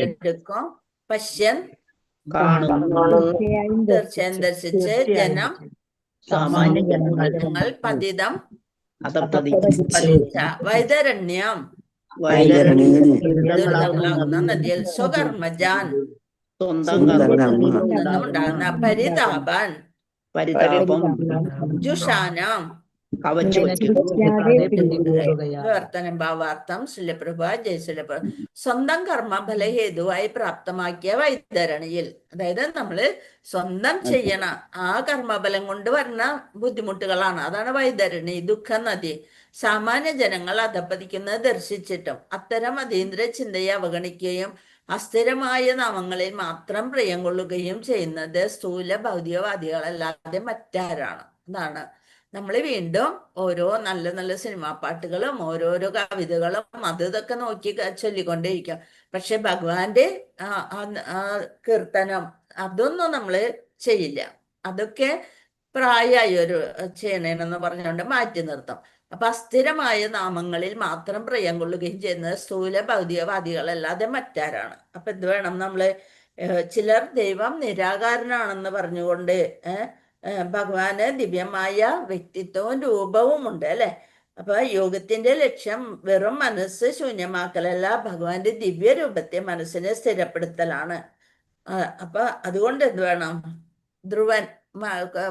എടുക്കും പശ്യൻ തീർച്ചയായും ദർശിച്ച് ജനം സാമാന്യ ജനങ്ങൾ പതിതം വൈതരണ്യം ദുരിതങ്ങളാകുന്ന നദിയിൽ സ്വകർമ്മജാൻ ഉണ്ടാകുന്ന പരിതാപം ജുഷാനം കവച്ചു വയ്ക്കും. നിലച്ചുവെക്കാതെ പിന്തുടരുകയാണ്. വിവർത്തനം ഭാവാർത്ഥം ശിലപ്രഭ ജയശിലപ്രഭ. സ്വന്തം കർമ്മഫല ഹേതുവായി പ്രാപ്തമാക്കിയ വൈതരണിയിൽ, അതായത് നമ്മള് സ്വന്തം ചെയ്യണ ആ കർമ്മഫലം കൊണ്ട് വരുന്ന ബുദ്ധിമുട്ടുകളാണ്, അതാണ് വൈതരണി, ദുഃഖ നദി. സാമാന്യ ജനങ്ങൾ അധപ്പതിക്കുന്നത് ദർശിച്ചിട്ടും അത്തരം അതീന്ദ്ര ചിന്തയെ അവഗണിക്കുകയും അസ്ഥിരമായ നാമങ്ങളിൽ മാത്രം പ്രിയം കൊള്ളുകയും ചെയ്യുന്നത് സ്ഥൂല ഭൗതികവാദികളല്ലാതെ മറ്റാരാണ്? അതാണ് നമ്മൾ വീണ്ടും ഓരോ നല്ല നല്ല സിനിമാ പാട്ടുകളും ഓരോരോ കവിതകളും അത് ഇതൊക്കെ നോക്കി ചൊല്ലിക്കൊണ്ടേയിരിക്കും. പക്ഷെ ഭഗവാന്റെ ആ കീർത്തനം അതൊന്നും നമ്മൾ ചെയ്യില്ല. അതൊക്കെ പ്രായമായി ഒരു ചെയ്യണേനെന്ന് പറഞ്ഞുകൊണ്ട് മാറ്റി നിർത്തും. അപ്പൊ അസ്ഥിരമായ നാമങ്ങളിൽ മാത്രം പ്രിയം കൊള്ളുകയും ചെയ്യുന്നത് സ്ഥൂല ഭൗതികവാദികളല്ലാതെ മറ്റാരാണ്? അപ്പൊ എന്ത് വേണം നമ്മള്? ചിലർ ദൈവം നിരാകാരനാണെന്ന് പറഞ്ഞുകൊണ്ട് ഭഗവാന് ദിവ്യമായ വ്യക്തിത്വവും രൂപവും ഉണ്ട്, അല്ലെ? അപ്പൊ യോഗത്തിന്റെ ലക്ഷ്യം വെറും മനസ്സ് ശൂന്യമാക്കലല്ല, ഭഗവാന്റെ ദിവ്യ രൂപത്തെ മനസ്സിനെ സ്ഥിരപ്പെടുത്തലാണ്. അപ്പൊ അതുകൊണ്ട് എന്ത് വേണം? ധ്രുവൻ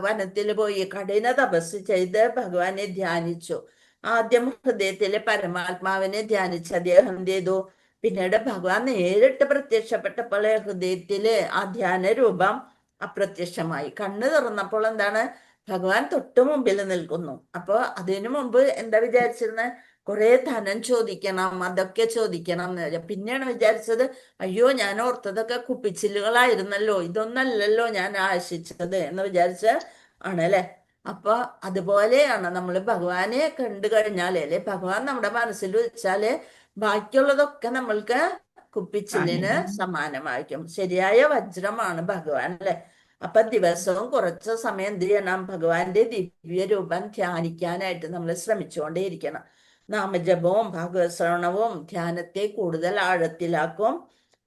വനത്തിൽ പോയി കഠിന തപസ് ചെയ്ത് ഭഗവാനെ ധ്യാനിച്ചു. ആദ്യം ഹൃദയത്തിലെ പരമാത്മാവിനെ ധ്യാനിച്ച് അദ്ദേഹം എന്ത് ചെയ്തു? പിന്നീട് ഭഗവാൻ നേരിട്ട് പ്രത്യക്ഷപ്പെട്ടപ്പോൾ ഹൃദയത്തില് ആ ധ്യാന രൂപം അപ്രത്യക്ഷമായി. കണ്ണ് തുറന്നപ്പോൾ എന്താണ്? ഭഗവാൻ തൊട്ടു മുമ്പിൽ നിൽക്കുന്നു. അപ്പൊ അതിനു മുമ്പ് എന്താ വിചാരിച്ചിരുന്നത്? കുറെ ധനം ചോദിക്കണം, അതൊക്കെ ചോദിക്കണം എന്ന്. പിന്നെയാണ് വിചാരിച്ചത്, അയ്യോ ഞാൻ ഓർത്തതൊക്കെ കുപ്പിച്ചില്ലുകളായിരുന്നല്ലോ, ഇതൊന്നല്ലല്ലോ ഞാൻ ആശിച്ചത് എന്ന് വിചാരിച്ച് ആണല്ലേ. അപ്പൊ അതുപോലെയാണ് നമ്മൾ ഭഗവാനെ കണ്ടു കഴിഞ്ഞാല്, അല്ലെ, ഭഗവാൻ നമ്മുടെ മനസ്സിൽ വെച്ചാല് ബാക്കിയുള്ളതൊക്കെ നമ്മൾക്ക് കുപ്പിച്ചില്ലിന് സമാനമായിരിക്കും. ശരിയായ വജ്രമാണ് ഭഗവാൻ, അല്ലെ. അപ്പൊ ദിവസവും കുറച്ച് സമയം എന്ത് ചെയ്യണം? ഭഗവാന്റെ ദിവ്യ രൂപം ധ്യാനിക്കാനായിട്ട് നമ്മൾ ശ്രമിച്ചുകൊണ്ടേയിരിക്കണം. നാമജപവും ഭാഗവത് ശ്രവണവും ധ്യാനത്തെ കൂടുതൽ ആഴത്തിലാക്കും.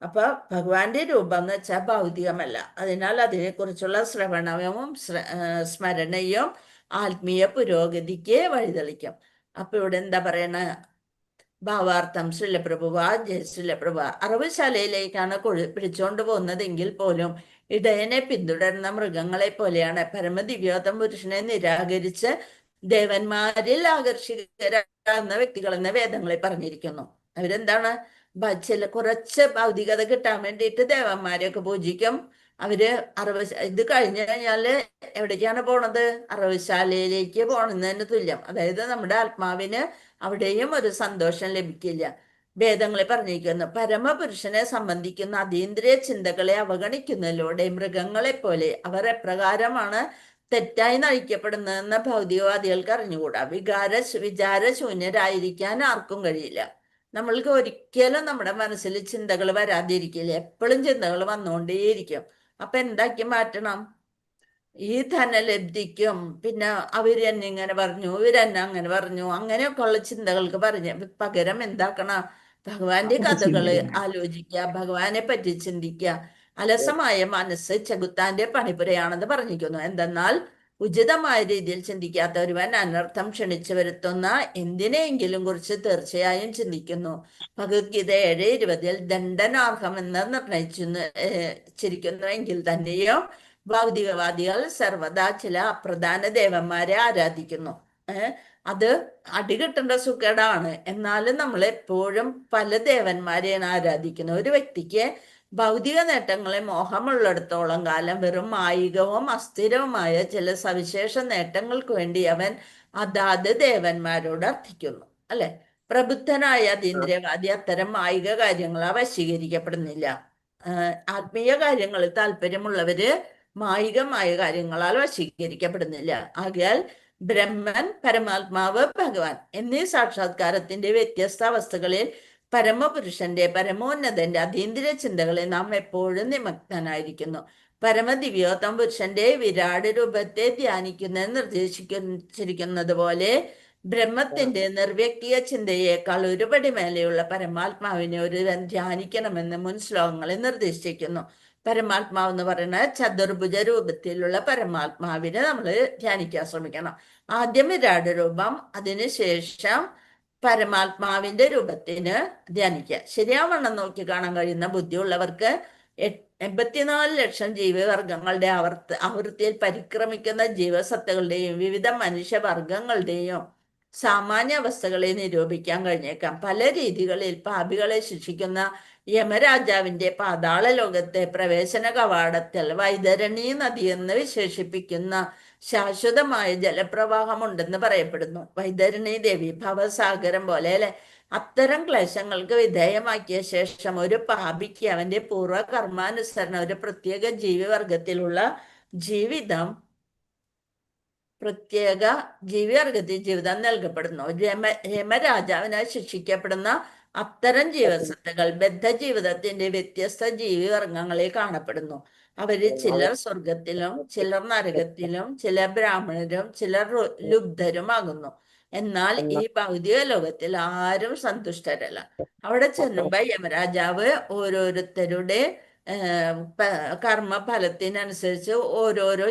അപ്പൊ ഭഗവാന്റെ രൂപം എന്ന് വെച്ചാൽ ഭൗതികമല്ല. അതിനാൽ അതിനെക്കുറിച്ചുള്ള ശ്രവണവും സ്മരണയും ആത്മീയ പുരോഗതിക്ക് വഴിതെളിക്കും. അപ്പൊ ഇവിടെ എന്താ പറയണ? ഭാവാർത്ഥം ശ്രീലപ്രഭുവ ജയശ്രീലപ്രഭ. അറിവുശാലയിലേക്കാണ് പിടിച്ചുകൊണ്ട് പോകുന്നതെങ്കിൽ പോലും ഇടയനെ പിന്തുടരുന്ന മൃഗങ്ങളെ പോലെയാണ്. പരമദിവ്യോത്തം പുരുഷനെ നിരാകരിച്ച് ദേവന്മാരിൽ ആകർഷികരാകുന്ന വ്യക്തികളെന്ന് വേദങ്ങളിൽ പറഞ്ഞിരിക്കുന്നു. അവരെന്താണ്? കുറച്ച് ഭൗതികത കിട്ടാൻ വേണ്ടിയിട്ട് ദേവന്മാരെയൊക്കെ പൂജിക്കും. അവര് ഇത് കഴിഞ്ഞു കഴിഞ്ഞാല് എവിടേക്കാണ് പോണത്? അറിവുശാലയിലേക്ക് പോണതിന് തുല്യം. അതായത് നമ്മുടെ ആത്മാവിന് അവിടെയും ഒരു സന്തോഷം ലഭിക്കില്ല. വേദങ്ങളെ പറഞ്ഞിരിക്കുന്നു, പരമപുരുഷനെ സംബന്ധിക്കുന്ന അതീന്ദ്രിയ ചിന്തകളെ അവഗണിക്കുന്നതിലൂടെ മൃഗങ്ങളെ പോലെ അവർ എപ്രകാരമാണ് തെറ്റായി നയിക്കപ്പെടുന്നതെന്ന് ഭൗതികവാദികൾക്ക് അറിഞ്ഞുകൂടാ. വിചാരശൂന്യരായിരിക്കാൻ ആർക്കും കഴിയില്ല. നമ്മൾക്ക് ഒരിക്കലും നമ്മുടെ മനസ്സിൽ ചിന്തകൾ വരാതിരിക്കില്ല. എപ്പോഴും ചിന്തകൾ വന്നുകൊണ്ടേയിരിക്കും. അപ്പൊ എന്താക്കി മാറ്റണം? ഈ ധനലബ്ധിക്കും പിന്നെ അവരെന്നെ ഇങ്ങനെ പറഞ്ഞു, ഇവരെന്നെ അങ്ങനെ പറഞ്ഞു, അങ്ങനെയൊക്കെ ഉള്ള ചിന്തകൾക്ക് പകരം എന്താക്കണം? ഭഗവാന്റെ കഥകള് ആലോചിക്കുക, ഭഗവാനെ പറ്റി ചിന്തിക്കുക. അലസമായ മനസ്സ് ചെകുത്താന്റെ പണിപ്പുരയാണെന്ന് പറഞ്ഞിരിക്കുന്നു. എന്തെന്നാൽ ഉചിതമായ രീതിയിൽ ചിന്തിക്കാത്ത ഒരുവൻ അനർത്ഥം ക്ഷണിച്ചു വരുത്തുന്ന എന്തിനെങ്കിലും കുറിച്ച് തീർച്ചയായും ചിന്തിക്കുന്നു. ഭഗവത്ഗീത 7:20 ദണ്ഡനാർഹമെന്ന് നിർണയിച്ചിരിക്കുന്നുവെങ്കിൽ തന്നെയോ ഭൗതികവാദികൾ സർവദാ ചില അപ്രധാന ദേവന്മാരെ ആരാധിക്കുന്നു. അത് അടികിട്ടേണ്ട സുഖേടാണ്. എന്നാലും നമ്മൾ എപ്പോഴും പല ദേവന്മാരെയാണ് ആരാധിക്കുന്നത്. ഒരു വ്യക്തിക്ക് ഭൗതിക നേട്ടങ്ങളെ മോഹമുള്ളിടത്തോളം കാലം വെറും മായികവും അസ്ഥിരവുമായ ചില സവിശേഷ നേട്ടങ്ങൾക്ക് വേണ്ടി അവൻ അതാത് ദേവന്മാരോട് അർത്ഥിക്കുന്നു, അല്ലെ? പ്രബുദ്ധനായ അതീന്ദ്രിയവാദി അത്തരം മായിക കാര്യങ്ങളാ വശീകരിക്കപ്പെടുന്നില്ല. ആത്മീയ കാര്യങ്ങളിൽ താല്പര്യമുള്ളവര് മായികമായ കാര്യങ്ങളാൽ വശീകരിക്കപ്പെടുന്നില്ല. ആകയാൽ ബ്രഹ്മൻ, പരമാത്മാവ്, ഭഗവാൻ എന്നീ സാക്ഷാത്കാരത്തിന്റെ വ്യത്യസ്ത അവസ്ഥകളിൽ പരമപുരുഷന്റെ, പരമോന്നതന്റെ അതീന്ദ്രിയ ചിന്തകളെ നാം എപ്പോഴും നിമഗ്നനായിരിക്കുന്നു. പരമദിവ്യോത്തം പുരുഷന്റെ വിരാട് രൂപത്തെ ധ്യാനിക്കുന്നതിന് നിർദ്ദേശിച്ചിരിക്കുന്നത് പോലെ ബ്രഹ്മത്തിന്റെ നിർവ്യക്തിയ ചിന്തയേക്കാൾ ഒരുപടി മേലെയുള്ള പരമാത്മാവിനെ ഒരുവൻ ധ്യാനിക്കണമെന്ന് മുൻ ശ്ലോകങ്ങളിൽ നിർദ്ദേശിച്ചിരിക്കുന്നു. പരമാത്മാവ് എന്ന് പറയുന്നത് ചതുർഭുജ രൂപത്തിലുള്ള പരമാത്മാവിനെ നമ്മൾ ധ്യാനിക്കാൻ ശ്രമിക്കണം. ആദ്യം വിരാട് രൂപം, അതിനുശേഷം പരമാത്മാവിന്റെ രൂപത്തിന് ധ്യാനിക്കുക. ശരിയാവണ്ണം നോക്കി കാണാൻ കഴിയുന്ന ബുദ്ധിയുള്ളവർക്ക് 84 ലക്ഷം ജീവിവർഗങ്ങളുടെ ആവൃത്തിയിൽ പരിക്രമിക്കുന്ന ജീവസത്തകളുടെയും വിവിധ മനുഷ്യവർഗങ്ങളുടെയും സാമാന്യ അവസ്ഥകളെ നിരൂപിക്കാൻ കഴിഞ്ഞേക്കാം. പല രീതികളിൽ പാപികളെ ശിക്ഷിക്കുന്ന യമരാജാവിന്റെ പാതാള ലോകത്തെ പ്രവേശന കവാടത്തിൽ വൈതരണി നദി എന്ന് വിശേഷിപ്പിക്കുന്ന ശാശ്വതമായ ജലപ്രവാഹമുണ്ടെന്ന് പറയപ്പെടുന്നു. വൈതരണി ദേവി ഭവസാഗരം പോലെ അല്ലെ. അത്തരം ക്ലേശങ്ങൾക്ക് വിധേയമാക്കിയ ശേഷം ഒരു പാപിക്ക് അവന്റെ പൂർവ്വ കർമാനുസരണം ഒരു പ്രത്യേക ജീവിവർഗത്തിലുള്ള ജീവിതം നൽകപ്പെടുന്നു. യമരാജാവിനാൽ ശിക്ഷിക്കപ്പെടുന്ന അത്തരം ജീവസത്തകൾ ബദ്ധജീവിതത്തിന്റെ വ്യത്യസ്ത ജീവിവർഗങ്ങളിൽ കാണപ്പെടുന്നു. അവര് ചിലർ സ്വർഗത്തിലും ചിലർ നരകത്തിലും ചിലർ ബ്രാഹ്മണരും ചിലർ ലുബ്ധരുമാകുന്നു. എന്നാൽ ഈ ഭൗതിക ലോകത്തിൽ ആരും സന്തുഷ്ടരല്ല. അവിടെ ചെല്ലുമ്പോ യമരാജാവ് ഓരോരുത്തരുടെ കർമ്മഫലത്തിനനുസരിച്ച് ഓരോരോ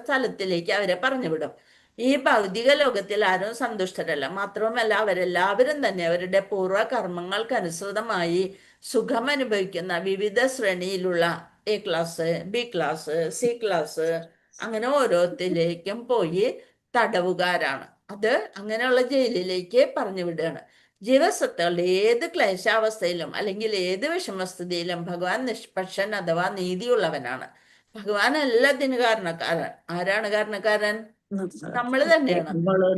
സ്ഥലത്തിലേക്ക് അവരെ പറഞ്ഞുവിടും. ഈ ഭൗതിക ലോകത്തിൽ ആരും സന്തുഷ്ടരല്ല. മാത്രവുമല്ല അവരെല്ലാവരും തന്നെ അവരുടെ പൂർവ്വ കർമ്മങ്ങൾക്കനുസൃതമായി സുഖം അനുഭവിക്കുന്ന വിവിധ ശ്രേണിയിലുള്ള A class, B class, C class അങ്ങനെ ഓരോരുത്തരിലേക്കും പോയി തടവുകാരാണ്. അത് അങ്ങനെയുള്ള ജയിലിലേക്ക് പറഞ്ഞു വിടുകയാണ്. ജീവസത്തകളുടെ ഏത് ക്ലേശാവസ്ഥയിലും അല്ലെങ്കിൽ ഏത് വിഷമസ്ഥിതിയിലും ഭഗവാൻ നിഷ്പക്ഷൻ അഥവാ നീതിയുള്ളവനാണ്. ഭഗവാൻ എല്ലാത്തിനു കാരണക്കാരൻ. ആരാണ് കാരണക്കാരൻ? നമ്മൾ തന്നെയാണ്.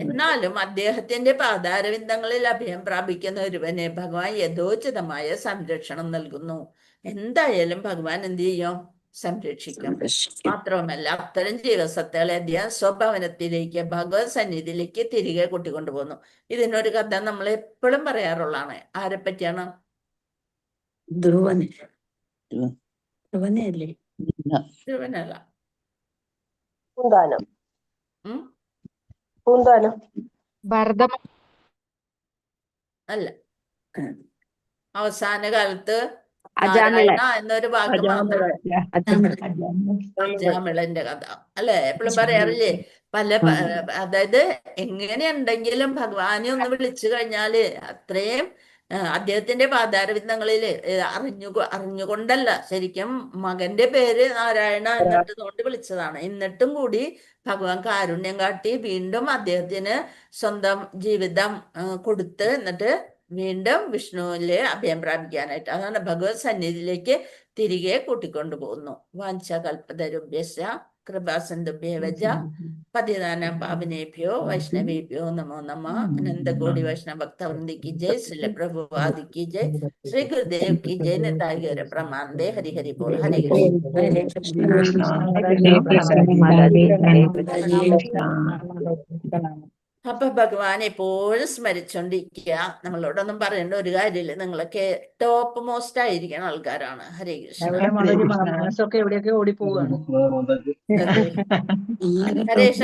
എന്നാലും അദ്ദേഹത്തിന്റെ പാതാരവിന്ദങ്ങളിൽ അഭയം പ്രാപിക്കുന്ന ഒരുവനെ ഭഗവാൻ യഥോചിതമായ സംരക്ഷണം നൽകുന്നു. എന്തായാലും ഭഗവാൻ എന്ത് ചെയ്യും? സംരക്ഷിക്കും. മാത്രവുമല്ല അത്തരം ജീവസത്തകളെ അദ്ദേഹം സ്വഭവനത്തിലേക്ക് ഭഗവത് സന്നിധിയിലേക്ക് തിരികെ കൂട്ടിക്കൊണ്ടുപോകുന്നു. ഇതിനൊരു കഥ നമ്മൾ എപ്പോഴും പറയാറുള്ളതാണ്. ആരെ പറ്റിയാണ്? ധ്രുവനല്ലേ? ധ്രുവനല്ല. അല്ല. അവസാന കാലത്ത് നാരായണ എന്നൊരു വാക്ക് മാത്രം. അജാമിളന്റെ കഥ അല്ലെ? എപ്പോഴും പറയാറില്ലേ? അതായത് എങ്ങനെയുണ്ടെങ്കിലും ഭഗവാനെ ഒന്ന് വിളിച്ചു കഴിഞ്ഞാല് അത്രയും അദ്ദേഹത്തിന്റെ പാതാരവിന്ദങ്ങളിൽ അറിഞ്ഞുകൊണ്ടല്ല, ശരിക്കും മകന്റെ പേര് നാരായണ എന്നിട്ടുകൊണ്ട് വിളിച്ചതാണ്. എന്നിട്ടും കൂടി ഭഗവാൻ കാരുണ്യം കാട്ടി വീണ്ടും അദ്ദേഹത്തിന് സ്വന്തം ജീവിതം കൊടുത്ത് എന്നിട്ട് വീണ്ടും വിഷ്ണുവിലെ അഭയം പ്രാപിക്കാനായിട്ട്, അതാണ് ഭഗവത് സന്നിധിയിലേക്ക് തിരികെ കൂട്ടിക്കൊണ്ടുപോകുന്നു. വാഞ്ച കൽപ്പതരുഭ്യശ്ച കൃപാസിന്ധുഭ്യവച പതിതാനാം പാവനേഭ്യോ വൈഷ്ണവേഭ്യോ നമോ നമഃ. അനന്തകോടി വൈഷ്ണവ ഭക്തവൃന്ദി की जय, श्रील प्रभुपाद की जय, श्री गुरुदेव की जय. निताय गौर प्रमानंदे. हरि हरि बोल. हरे कृष्ण. അപ്പൊ ഭഗവാൻ എപ്പോഴും സ്മരിച്ചോണ്ടിരിക്കുക. നമ്മളോടൊന്നും പറയേണ്ട ഒരു കാര്യമില്ല. നിങ്ങളൊക്കെ ടോപ്പ് മോസ്റ്റ് ആയിരിക്കുന്ന ആൾക്കാരാണ്. ഹരേ കൃഷ്ണ. മനസ്സൊക്കെ എവിടെയൊക്കെ ഓടിപ്പോവാണ്. ഹരേ